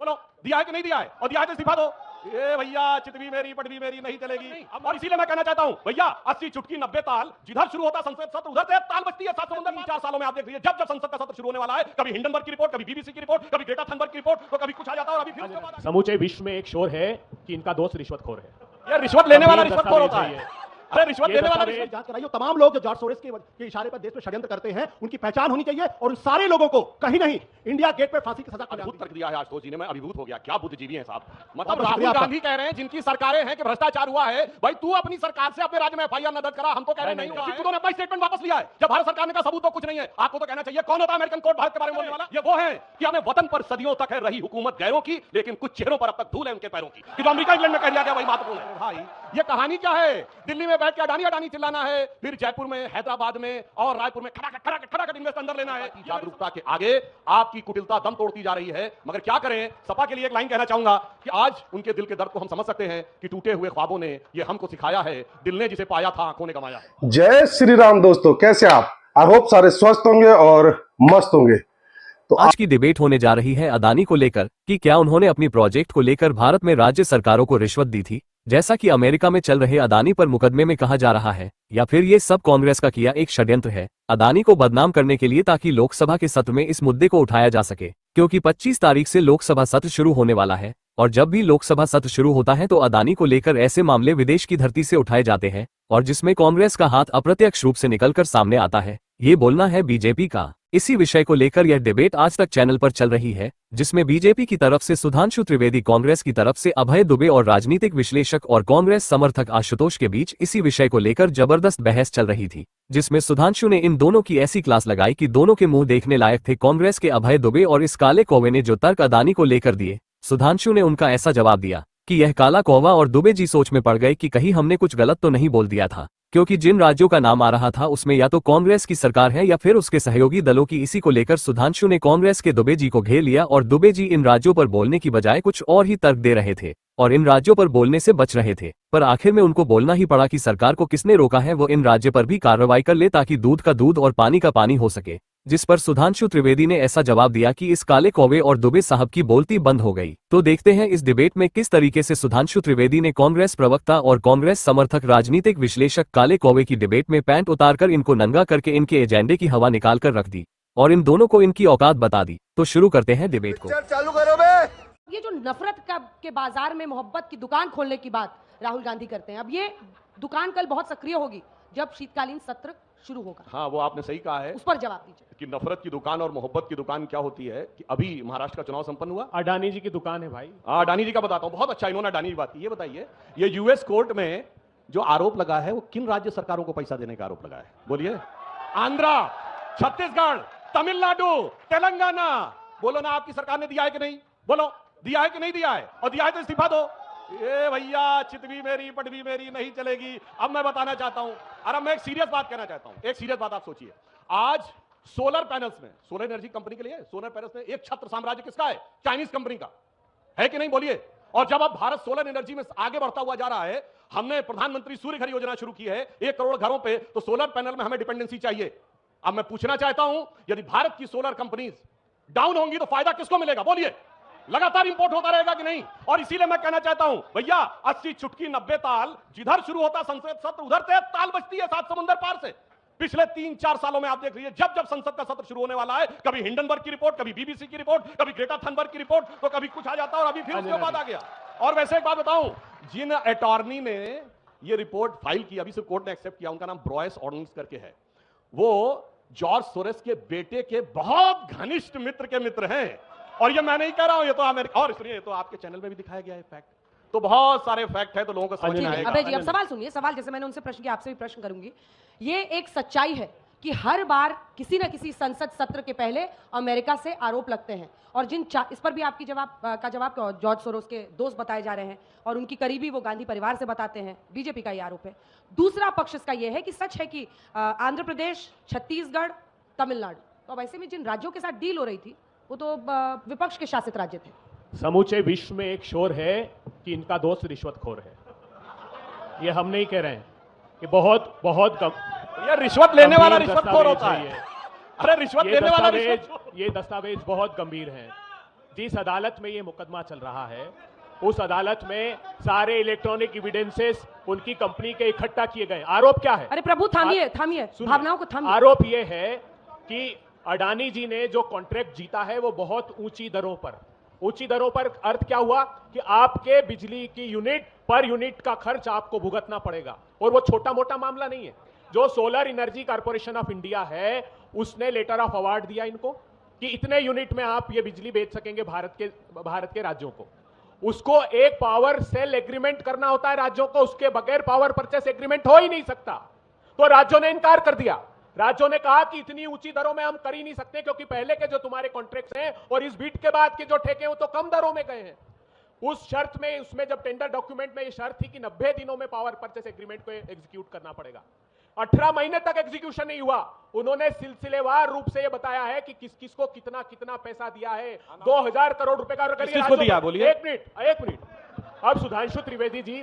करो, दिया है कि नहीं दिया है, और दिया है तो इस्तीफा दो। ये भैया चितवी मेरी पटवी मेरी नहीं चलेगी। और इसीलिए मैं कहना चाहता हूं भैया 80 चुटकी 90 ताल, जिधर शुरू होता संसद सत्र उधर से ताल बजती है। 7 समुंदर 4 सालों में आप देख लीजिए, जब जब संसद का सत्र शुरू होने वाला है, कभी हिंडनबर्ग की रिपोर्ट, कभी बीबीसी की रिपोर्ट, कभी ग्रेटा थनबर्ग की रिपोर्ट, तो कभी कुछ आ जाता है और अभी फिर उसके बाद समूचे विश्व में एक शोर है कि इनका दोस्त रिश्वतखोर है। ये रिश्वत लेने वाला रिश्वतखोर होता है। अरे रिश्वत लेने वाला दस्तावेज जांच कराइए। तमाम लोग जो जॉर्ज सोरोस के इशारे पर देश में षड्यंत्र करते हैं, उनकी पहचान होनी चाहिए और उन सारे लोगों को कहीं नहीं इंडिया गेट पे फांसी की सजा अद्भुत तर्क दिया है आशुतोष जी ने। मैं अभिभूत हो गया, क्या बुद्धिजीवी हैं साहब। मतलब राहुल गांधी कह रहे हैं जिनकी सरकारें हैं कि भ्रष्टाचार हुआ है, भाई तू अपनी सरकार से अपने राज्य में एफआईआर न दर्ज करा। हम तो कह रहे नहीं हुआ है। उन्होंने अपना स्टेटमेंट वापस लिया है। जब भारत सरकार ने कहा सबूत तो कुछ नहीं है, आपको तो कहना चाहिए कौन होता है अमेरिकन कोर्ट भारत के बारे में बोलने वाला। ये वो है कि हमें वतन पर सदियों तक है रही हुकूमत गैरों की, लेकिन कुछ चेहरों पर अब तक धूल है उनके पैरों की। कि जो अमेरिका इंग्लैंड में कह दिया गया वही महत्वपूर्ण है। भाई ये कहानी क्या है? दिल्ली में बैठ के अडानी अडानी चिल्लाना है, फिर जयपुर में, हैदराबाद में और रायपुर में खटाखट इन्वेस्ट अंदर लेना है। जागरूकता के आगे आपकी कुटिलता दम तोड़ती जा रही है। मगर क्या करें, सपा के लिए एक लाइन कहना चाहूंगा कि आज उनके दिल के दर्द को हम समझ सकते हैं कि टूटे हुए ख्वाबों ने ये हमको सिखाया है, दिल ने जिसे पाया था आंखों ने गंवाया है। जय श्री राम दोस्तों, कैसे आप? आई होप सारे स्वस्थ होंगे और मस्त होंगे। तो आज की डिबेट होने जा रही है अदानी को लेकर कि क्या उन्होंने अपनी प्रोजेक्ट को लेकर भारत में राज्य सरकारों को रिश्वत दी थी, जैसा कि अमेरिका में चल रहे अदानी पर मुकदमे में कहा जा रहा है, या फिर ये सब कांग्रेस का किया एक षड्यंत्र है अदानी को बदनाम करने के लिए, ताकि लोकसभा के सत्र में इस मुद्दे को उठाया जा सके। क्योंकि 25 तारीख से लोकसभा सत्र शुरू होने वाला है और जब भी लोकसभा सत्र शुरू होता है तो अदानी को लेकर ऐसे मामले विदेश की धरती से उठाए जाते हैं और जिसमें कांग्रेस का हाथ अप्रत्यक्ष रूप से निकलकर सामने आता है। ये बोलना है बीजेपी का। इसी विषय को लेकर यह डिबेट आज तक चैनल पर चल रही है, जिसमें बीजेपी की तरफ से सुधांशु त्रिवेदी, कांग्रेस की तरफ से अभय दुबे और राजनीतिक विश्लेषक और कांग्रेस समर्थक आशुतोष के बीच इसी विषय को लेकर जबरदस्त बहस चल रही थी, जिसमें सुधांशु ने इन दोनों की ऐसी क्लास लगाई कि दोनों के मुंह देखने लायक थे। कांग्रेस के अभय दुबे और इस काले कौवे ने जो तर्क अदानी को लेकर दिए, सुधांशु ने उनका ऐसा जवाब दिया कि यह काला कौवा और दुबे जी सोच में पड़ गए कि कहीं हमने कुछ गलत तो नहीं बोल दिया था, क्योंकि जिन राज्यों का नाम आ रहा था उसमें या तो कांग्रेस की सरकार है या फिर उसके सहयोगी दलों की। इसी को लेकर सुधांशु ने कांग्रेस के दुबे जी को घेर लिया और दुबे जी इन राज्यों पर बोलने की बजाय कुछ और ही तर्क दे रहे थे और इन राज्यों पर बोलने से बच रहे थे। पर आखिर में उनको बोलना ही पड़ा कि सरकार को किसने रोका है वो इन राज्य पर भी कार्रवाई कर ले, ताकि दूध का दूध और पानी का पानी हो सके। जिस पर सुधांशु त्रिवेदी ने ऐसा जवाब दिया कि इस काले कौवे और दुबे साहब की बोलती बंद हो गई। तो देखते हैं इस डिबेट में किस तरीके से सुधांशु त्रिवेदी ने कांग्रेस प्रवक्ता और कांग्रेस समर्थक राजनीतिक विश्लेषक काले कौवे की डिबेट में पैंट उतारकर इनको नंगा करके इनके एजेंडे की हवा निकाल कर रख दी और इन दोनों को इनकी औकात बता दी। तो शुरू करते हैं डिबेट को। चालू करो बे। ये जो नफरत के बाजार में मोहब्बत की दुकान खोलने की बात राहुल गांधी करते हैं, अब ये दुकान कल बहुत सक्रिय होगी जब शीतकालीन सत्र शुरू होगा। हाँ, वो आपने सही कहा है। उस पर जवाब दीजिए कि नफरत की दुकान और मोहब्बत की दुकान क्या होती है। कि अभी महाराष्ट्र का चुनाव संपन्न हुआ, अडानी जी की दुकान है भाई। अडानी जी का बताता हूं, बहुत अच्छा इन्होंने अडानी की बात की। ये बताइए, ये यूएस कोर्ट में जो आरोप लगा है वो किन राज्य सरकारों को पैसा देने का आरोप लगा है? बोलिए। आंध्रा, छत्तीसगढ़, तमिलनाडु, तेलंगाना। बोलो ना, आपकी सरकार ने दिया है कि नहीं? बोलो, दिया है कि नहीं दिया है? और दिया है तो इस्तीफा दो। ये भैया चितवी मेरी पटवी मेरी नहीं चलेगी। अब मैं बताना चाहता हूं, और मैं एक सीरियस बात कहना चाहता हूं। एक सीरियस बात आप सोचिए, आज सोलर पैनल्स में, सोलर एनर्जी कंपनी के लिए सोलर पैनल्स में एक छत्र साम्राज्य किसका है? चाइनीज कंपनी का है कि नहीं? बोलिए। और जब अब भारत सोलर एनर्जी में आगे बढ़ता हुआ जा रहा है, हमने प्रधानमंत्री सूर्य घर योजना शुरू की है 1 करोड़ घरों पे, तो सोलर पैनल में हमें डिपेंडेंसी चाहिए। अब मैं पूछना चाहता हूं, यदि भारत की सोलर कंपनीज डाउन होंगी तो फायदा किसको मिलेगा? बोलिए। लगातार इंपोर्ट होता रहेगा कि नहीं? और इसीलिए मैं कहना चाहता हूं भैया 80 चुटकी 90 ताल, जिधर शुरू होता संसद सत्र उधर से ताल बजती है 7 समुंदर पार से। पिछले 3-4 सालों में आप देख लीजिए, जब जब संसद का सत्र शुरू होने वाला है, कभी हिंडनबर्ग की रिपोर्ट, कभी बीबीसी की रिपोर्ट, कभी ग्रेटा थनबर्ग की रिपोर्ट, तो कभी कुछ आ जाता है और अभी फिर उसके बाद आ गया। और वैसे एक बात बताऊं, जिन अटॉर्नी ने ये रिपोर्ट फाइल की, अभी से कोर्ट ने एक्सेप्ट किया, उनका नाम ब्रॉयस ऑर्डन्स करके है। वो जॉर्ज सोरेस के बेटे के बहुत घनिष्ठ मित्र के मित्र हैं। और ये मैं नहीं कह रहा हूं, ये तो अमेरिका, और सुनिए, ये तो आपके चैनल में भी दिखाया गया है फैक्ट। तो बहुत सारे फैक्ट है, तो लोगों को समझ में आएगा। अबे जी, अब सवाल सुनिए। सवाल जैसे मैंने उनसे प्रश्न किया, आपसे भी प्रश्न करूंगी। ये एक सच्चाई है कि हर बार किसी न किसी संसद सत्र के पहले अमेरिका से आरोप लगते हैं, और इस पर भी आपकी जवाब जॉर्ज सोरोस के दोस्त बताए जा रहे हैं और उनकी करीबी वो गांधी परिवार से बताते हैं। बीजेपी का ये आरोप है। दूसरा पक्ष इसका यह है कि सच है कि आंध्र प्रदेश, छत्तीसगढ़, तमिलनाडु, तो अब ऐसे में जिन राज्यों के साथ डील हो रही थी वो तो विपक्ष के शासित राज्य थे। समूचे विश्व में एक शोर है कि इनका दोस्त रिश्वतखोर है। ये हम नहीं कह रहे हैं, ये बहुत ये रिश्वत लेने वाला रिश्वतखोर होता है। अरे रिश्वत लेने वाला ये दस्तावेज बहुत गंभीर हैं। जिस अदालत में ये मुकदमा चल रहा है उस अदालत में सारे इलेक्ट्रॉनिक एविडेंसेस उनकी कंपनी के इकट्ठा किए गए। आरोप क्या है? अरे प्रभु थामिए थामिए, सुनिए, भावनाओं को थामिए। आरोप ये है कि अडानी जी ने जो कॉन्ट्रैक्ट जीता है वो बहुत ऊंची दरों पर अर्थ क्या हुआ कि आपके बिजली की यूनिट का खर्च आपको भुगतना पड़ेगा। और वो छोटा मोटा मामला नहीं है। जो solar energy corporation of India है उसने लेटर ऑफ अवार्ड दिया इनको कि इतने यूनिट में आप ये बिजली बेच सकेंगे भारत के राज्यों को। उसको एक पावर सेल एग्रीमेंट करना होता है राज्यों को, उसके बगैर पावर परचेस एग्रीमेंट हो ही नहीं सकता। तो राज्यों ने इनकार कर दिया। राज्यों ने कहा कि इतनी ऊंची दरों में हम कर ही नहीं सकते क्योंकि पहले के जो तुम्हारे कॉन्ट्रैक्ट्स हैं और इस बीट के बाद के जो ठेके हैं वो तो कम दरों में गए हैं। उस शर्त में, उसमें जब टेंडर डॉक्यूमेंट में ये शर्त थी कि 90 दिनों में पावर परचेस एग्रीमेंट को एग्जीक्यूट करना पड़ेगा। 18 महीने तक एग्जीक्यूशन नहीं हुआ। उन्होंने सिलसिलेवार रूप से ये बताया है कि किस किस को कितना कितना पैसा दिया है। 2000 करोड़ रुपए का किसको दिया? बोलिए। एक मिनट। अब सुधांशु त्रिवेदी जी,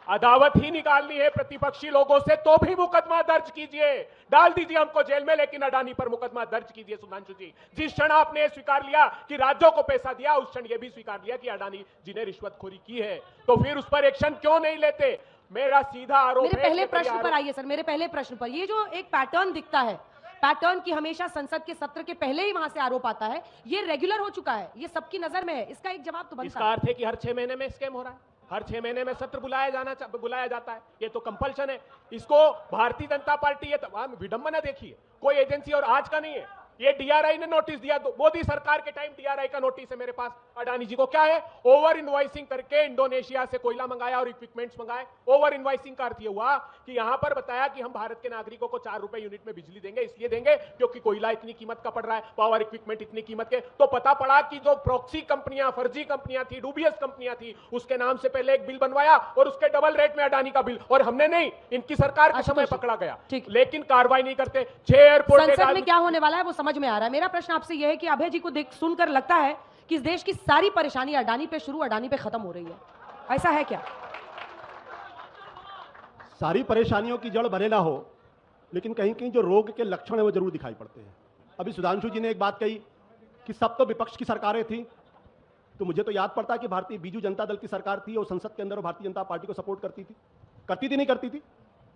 अदावत ही निकालनी है प्रतिपक्षी लोगों से तो भी मुकदमा दर्ज कीजिए, डाल दीजिए हमको जेल में, लेकिन अडानी पर मुकदमा दर्ज कीजिए। सुधांशु जी, जिस क्षण आपने स्वीकार लिया कि राज्यों को पैसा दिया, उस क्षण यह भी स्वीकार लिया कि अडानी जी ने रिश्वतखोरी की है, तो फिर उस पर एक्शन क्यों नहीं लेते? मेरा सीधा आरोप मेरे है। पहले प्रश्न पर आइए सर, मेरे पहले प्रश्न पर। ये जो एक पैटर्न दिखता है, पैटर्न की हमेशा संसद के सत्र के पहले ही वहां से आरोप आता है, ये रेगुलर हो चुका है, ये सबकी नजर में है, इसका एक जवाब तो बनता इसका अर्थ है कि हर 6 महीने में स्कैम हो रहा है, हर 6 महीने में सत्र बुलाया जाता है। ये तो कंपल्शन है। इसको भारतीय जनता पार्टी, ये विडंबना देखिए, कोई एजेंसी और आज का नहीं है, ये डीआरआई ने नोटिस दिया। मोदी सरकार के टाइम डीआरआई का नोटिस है मेरे पास अडानी जी को। क्या है? ओवर इनवॉइसिंग करके इंडोनेशिया से कोयला मंगाया और इक्विपमेंट्स मंगाए। ओवर इनवॉइसिंग का अर्थ ये हुआ कि यहां पर बताया कि हम भारत के नागरिकों को 4 रुपए यूनिट में बिजली देंगे, इसलिए देंगे क्योंकि कोयला इतनी कीमत का पड़ रहा है, पावर इक्विपमेंट इतनी कीमत के। तो पता पड़ा कि जो प्रॉक्सी कंपनियां, फर्जी कंपनियां थी, डूबियस कंपनियां थी, उसके नाम से पहले एक बिल बनवाया और उसके डबल रेट में अडानी का बिल, और हमने नहीं, इनकी सरकार के समय पकड़ा गया, लेकिन कार्रवाई नहीं करते। 6 एयरपोर्ट संसद में क्या होने वाला है वो समझ में आ रहा है। मेरा प्रश्न आपसे यह है कि अभय जी को सुनकर लगता है कि इस देश की सारी परेशानी अडानी पे शुरू, अडानी पे खत्म हो रही है, ऐसा है क्या? सारी परेशानियों की जड़ भले ना हो, लेकिन कहीं कहीं जो रोग के लक्षण है वो जरूर दिखाई पड़ते हैं। अभी सुधांशु जी ने एक बात कही कि सब तो विपक्ष की सरकारें थी, तो मुझे तो याद पड़ता है कि भारतीय बीजू जनता दल की सरकार थी और संसद के अंदर भारतीय जनता पार्टी को सपोर्ट करती थी नहीं करती थी?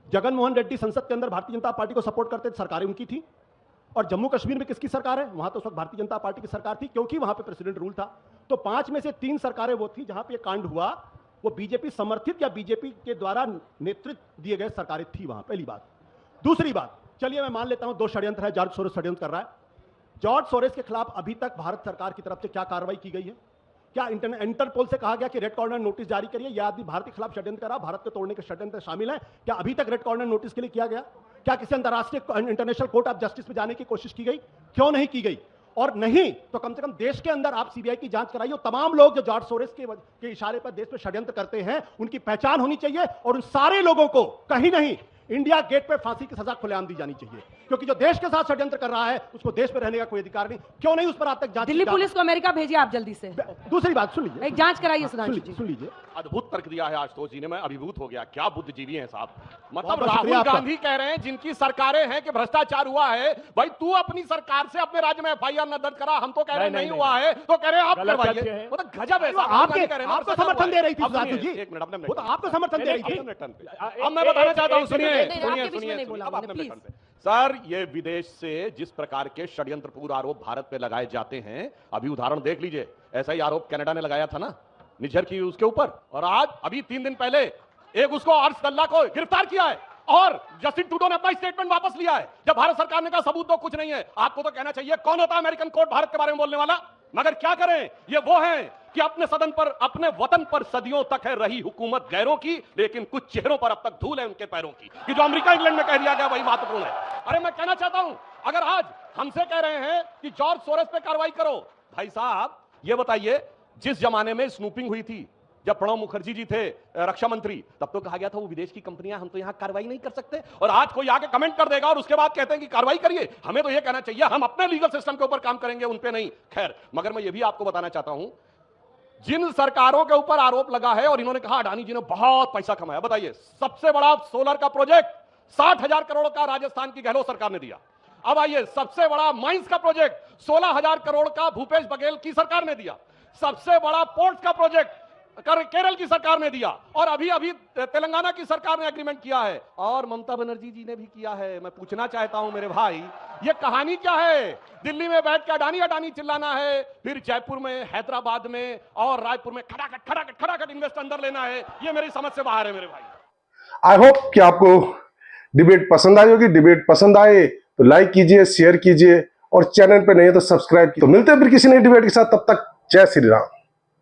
जगन मोहन रेड्डी संसद के अंदर भारतीय जनता पार्टी को सपोर्ट करते थे, सरकारें उनकी थी। और जम्मू कश्मीर में किसकी सरकार है? वहां तो उस वक्त भारतीय जनता पार्टी की सरकार थी, क्योंकि वहां पे प्रेसिडेंट रूल था। तो 5 में से 3 सरकारें वो थी जहां पे ये कांड हुआ, वो बीजेपी समर्थित या बीजेपी के द्वारा नेतृत्व दिए गए सरकारें थी वहां। पहली बात। दूसरी बात, चलिए मैं मान लेता हूं 2 षड्यंत्र है, जॉर्ज सोरोस षड्यंत्र कर रहा है। जॉर्ज सोरोस के खिलाफ अभी तक भारत सरकार की तरफ से क्या कार्रवाई की गई है? क्या इंटरपोल से कहा गया कि रेड कॉर्नर नोटिस जारी करिए, यह आदमी भारत के खिलाफ षड्यंत्र करा, भारत को तोड़ने के षड्यंत्र शामिल है? क्या अभी तक रेड कॉर्नर नोटिस के लिए किया गया? क्या किसी अंतरराष्ट्रीय इंटरनेशनल कोर्ट ऑफ जस्टिस में जाने की कोशिश की गई? क्यों नहीं की गई? और नहीं तो कम से कम देश के अंदर आप सीबीआई की जांच कराइए। तमाम लोग जो जॉर्ज सोरोस के इशारे पर देश में षड्यंत्र करते हैं, उनकी पहचान होनी चाहिए और उन सारे लोगों को कहीं नहीं इंडिया गेट पे फांसी की सजा खुलेआम दी जानी चाहिए, क्योंकि जो देश के साथ षड्यंत्र कर रहा है उसको देश में रहने का कोई अधिकार नहीं। क्यों नहीं उस पर आज तक जांच? दिल्ली पुलिस को अमेरिका भेजिए आप जल्दी से। दूसरी बात सुन लीजिए, एक जांच कराइए सुधांशु जी। सुन लीजिए। अद्भुत तर्क दिया है आशुतोष जी ने, मैं अभिभूत हो गया। क्या बुद्धिजीवी हैं साहब। मतलब बहुत शुक्रिया राहुल आपका। गांधी कह रहे हैं जिनकी सरकारें हैं कि भ्रष्टाचार हुआ है, भाई तू अपनी सरकार से अपने राज्य में एफआईआर न दर्ज करा, हम तो कह रहे हैं नहीं हुआ है, तो कह रहे हैं आप गलत तथ्य करवाइए। है। मतलब गजब है साहब। आपको समर्थन दे रही थी सुधांशु जी, एक मिनट, अपने वो तो आपको समर्थन दे रही थी। अब मैं बताना चाहता हूं, सुनिए आपके बीच में नहीं बोला अब मैंने, आपने प्लीज। प्लेटफॉर्म पे। सर, ये विदेश से जिस प्रकार के षड्यंत्रपूर्ण आरोप भारत पे लगाए जाते हैं, अभी उदाहरण देख लीजिए, ऐसा ही आरोप कनाडा ने लगाया था ना, निज्जर की उसके ऊपर, और आज अभी 3 दिन पहले एक उसको हर्ष दल्ला को गिरफ्तार किया है और जस्टिन ट्रूडो ने अपना स्टेटमेंट वापस लिया है। जब भारत सरकार ने कहा सबूत तो कुछ नहीं है, आपको तो कहना चाहिए कौन होता है अमेरिकन कोर्ट भारत के बारे में बोलने वाला। मगर क्या करें, ये वो हैं कि अपने सदन पर, अपने वतन पर सदियों तक है रही हुकूमत गैरों की, लेकिन कुछ चेहरों पर अब तक धूल है उनके पैरों की, कि जो अमेरिका इंग्लैंड में कह दिया गया वही महत्वपूर्ण है। अरे मैं कहना चाहता हूं, अगर आज हमसे कह रहे हैं कि जॉर्ज सोरोस पे कार्रवाई करो, भाई साहब ये बताइए, जिस जमाने में स्नूपिंग हुई थी, जब प्रणब मुखर्जी जी थे रक्षा मंत्री, तब तो कहा गया था वो विदेश की कंपनियां, हम तो यहां कार्रवाई नहीं कर सकते, और आज कोई आके कमेंट कर देगा और उसके बाद कहते हैं कि कार्रवाई करिए। हमें तो ये कहना चाहिए हम अपने लीगल सिस्टम के ऊपर काम करेंगे, उन पे नहीं। खैर, मगर मैं ये भी आपको बताना चाहता हूं, जिन सरकारों के ऊपर आरोप लगा है और इन्होंने कहा अडानी जी ने बहुत पैसा कमाया, बताइए सबसे बड़ा सोलर का प्रोजेक्ट 60,000 करोड़ का राजस्थान की गहलोत सरकार ने दिया। अब आइए, सबसे बड़ा माइंस का प्रोजेक्ट 16,000 करोड़ का भूपेश बघेल की सरकार ने दिया। सबसे बड़ा पोर्ट का प्रोजेक्ट केरल की सरकार ने दिया और अभी अभी तेलंगाना की सरकार ने एग्रीमेंट किया है और ममता बनर्जी जी ने भी किया है। मैं पूछना चाहता हूं मेरे भाई, ये कहानी क्या है? दिल्ली में बैठ के अडानी अडानी चिल्लाना है, फिर जयपुर में, हैदराबाद में और रायपुर में खटाखट इन्वेस्ट अंदर लेना है। ये मेरी समझ से बाहर है मेरे भाई। आई होप कि आपको डिबेट पसंद आई होगी। डिबेट पसंद आए तो लाइक कीजिए, शेयर कीजिए और चैनल पे नहीं है तो सब्सक्राइब कीजिए। तो मिलते हैं फिर किसी नई डिबेट के साथ, तब तक जय श्री राम।